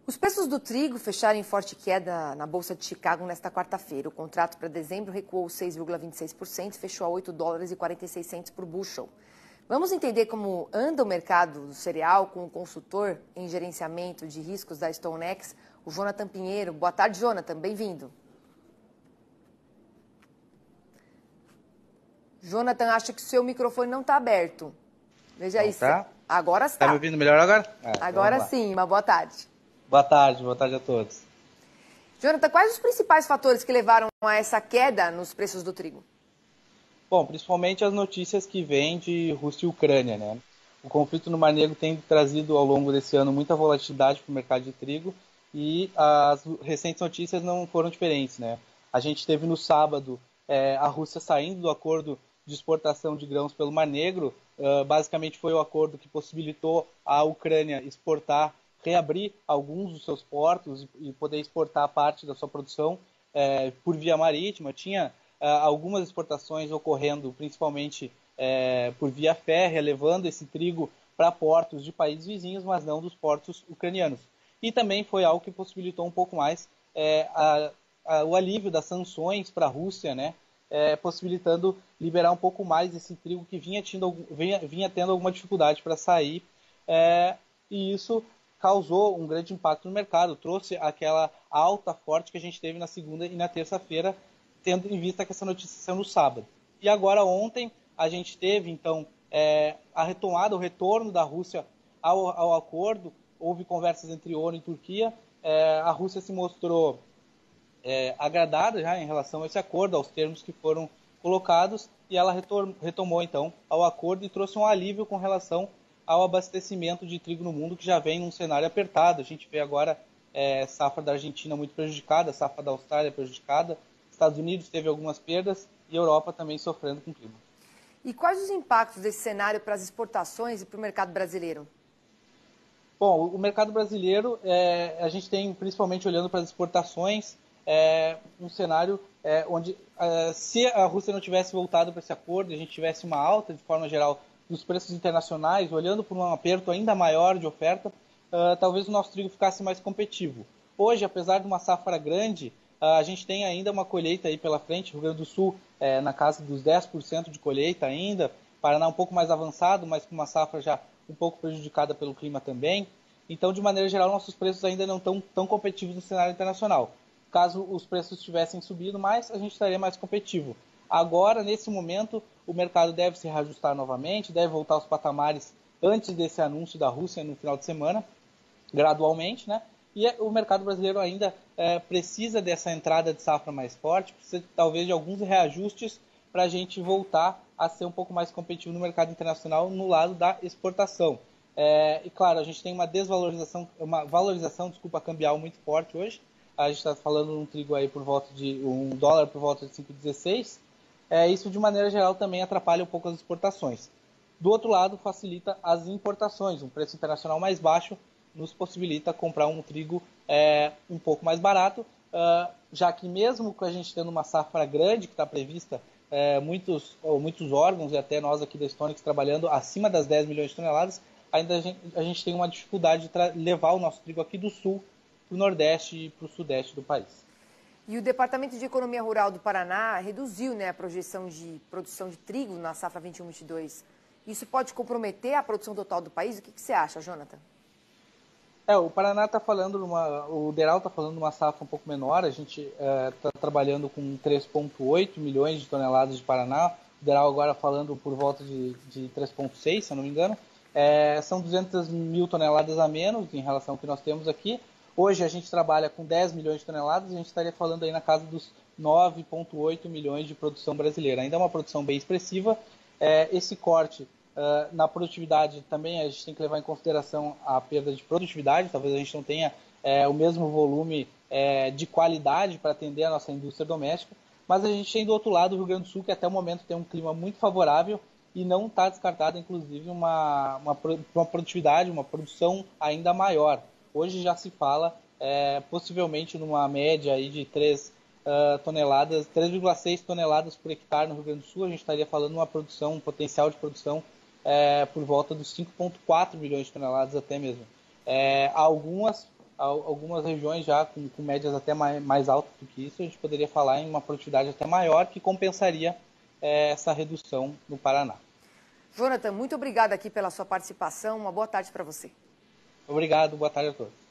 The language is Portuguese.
Os preços do trigo fecharam em forte queda na Bolsa de Chicago nesta quarta-feira. O contrato para dezembro recuou 6,26% e fechou a $8,46 por bushel. Vamos entender como anda o mercado do cereal com o consultor em gerenciamento de riscos da StoneX, o Jonathan Pinheiro. Boa tarde, Jonathan. Bem-vindo. Jonathan, acha que o seu microfone não está aberto. Veja Não isso. tá? Agora está. Tá me ouvindo melhor agora? Agora sim, uma boa tarde. Boa tarde a todos. Jonathan, quais os principais fatores que levaram a essa queda nos preços do trigo? Bom, principalmente as notícias que vêm de Rússia e Ucrânia, né? O conflito no Mar Negro tem trazido ao longo desse ano muita volatilidade para o mercado de trigo e as recentes notícias não foram diferentes, né? A gente teve no sábado a Rússia saindo do acordo de exportação de grãos pelo Mar Negro. Basicamente foi o acordo que possibilitou a Ucrânia exportar, reabrir alguns dos seus portos e poder exportar parte da sua produção por via marítima. Tinha algumas exportações ocorrendo principalmente por via férrea, levando esse trigo para portos de países vizinhos, mas não dos portos ucranianos. E também foi algo que possibilitou um pouco mais o alívio das sanções para a Rússia, né? Possibilitando liberar um pouco mais esse trigo que vinha tendo alguma dificuldade para sair, e isso causou um grande impacto no mercado, trouxe aquela alta forte que a gente teve na segunda e na terça-feira, tendo em vista que essa notícia saiu no sábado. E agora ontem a gente teve então a retomada, o retorno da Rússia ao acordo. Houve conversas entre ONU e Turquia. A Rússia se mostrou agradada já em relação a esse acordo, aos termos que foram colocados, e ela retomou então ao acordo e trouxe um alívio com relação ao abastecimento de trigo no mundo, que já vem num cenário apertado. A gente vê agora safra da Argentina muito prejudicada, safra da Austrália prejudicada, Estados Unidos teve algumas perdas e Europa também sofrendo com o clima. E quais os impactos desse cenário para as exportações e para o mercado brasileiro? Bom, o mercado brasileiro, a gente tem, principalmente olhando para as exportações, um cenário onde, se a Rússia não tivesse voltado para esse acordo, a gente tivesse uma alta, de forma geral, dos preços internacionais, olhando por um aperto ainda maior de oferta, talvez o nosso trigo ficasse mais competitivo. Hoje, apesar de uma safra grande, a gente tem ainda uma colheita aí pela frente. Rio Grande do Sul na casa dos 10% de colheita ainda, Paraná um pouco mais avançado, mas com uma safra já um pouco prejudicada pelo clima também. Então, de maneira geral, nossos preços ainda não estão tão competitivos no cenário internacional. Caso os preços tivessem subido mais, a gente estaria mais competitivo. Agora, nesse momento, o mercado deve se reajustar novamente, deve voltar aos patamares antes desse anúncio da Rússia no final de semana, gradualmente, né? E o mercado brasileiro ainda precisa dessa entrada de safra mais forte, precisa talvez de alguns reajustes para a gente voltar a ser um pouco mais competitivo no mercado internacional no lado da exportação. E claro, a gente tem uma valorização cambial muito forte hoje. A gente está falando de um trigo aí por volta de $1 por volta de 5,16. Isso de maneira geral também atrapalha um pouco as exportações. Do outro lado, facilita as importações. Um preço internacional mais baixo nos possibilita comprar um trigo um pouco mais barato, já que mesmo com a gente tendo uma safra grande que está prevista, muitos órgãos e até nós aqui da StoneX trabalhando acima das 10 milhões de toneladas, ainda a gente tem uma dificuldade de levar o nosso trigo aqui do sul para o nordeste e para o sudeste do país. E o Departamento de Economia Rural do Paraná reduziu, né, a projeção de produção de trigo na safra 21-22. Isso pode comprometer a produção total do país? O que você acha, Jonathan? O Paraná está falando, o DERAL está falando de uma safra um pouco menor. A gente está trabalhando com 3,8 milhões de toneladas de Paraná. O DERAL agora falando por volta de 3,6, se eu não me engano. São 200 mil toneladas a menos em relação ao que nós temos aqui. Hoje a gente trabalha com 10 milhões de toneladas, a gente estaria falando aí na casa dos 9,8 milhões de produção brasileira. Ainda é uma produção bem expressiva. Esse corte na produtividade também a gente tem que levar em consideração a perda de produtividade. Talvez a gente não tenha o mesmo volume de qualidade para atender a nossa indústria doméstica, mas a gente tem do outro lado o Rio Grande do Sul, que até o momento tem um clima muito favorável e não está descartada, inclusive, uma produtividade, uma produção ainda maior. Hoje já se fala possivelmente numa média aí de 3,6 toneladas por hectare no Rio Grande do Sul. A gente estaria falando de uma produção, um potencial de produção por volta dos 5,4 milhões de toneladas até mesmo. Algumas algumas regiões já com médias até mais altas do que isso, a gente poderia falar em uma produtividade até maior que compensaria essa redução no Paraná. Jonathan, muito obrigada aqui pela sua participação. Uma boa tarde para você. Obrigado, boa tarde a todos.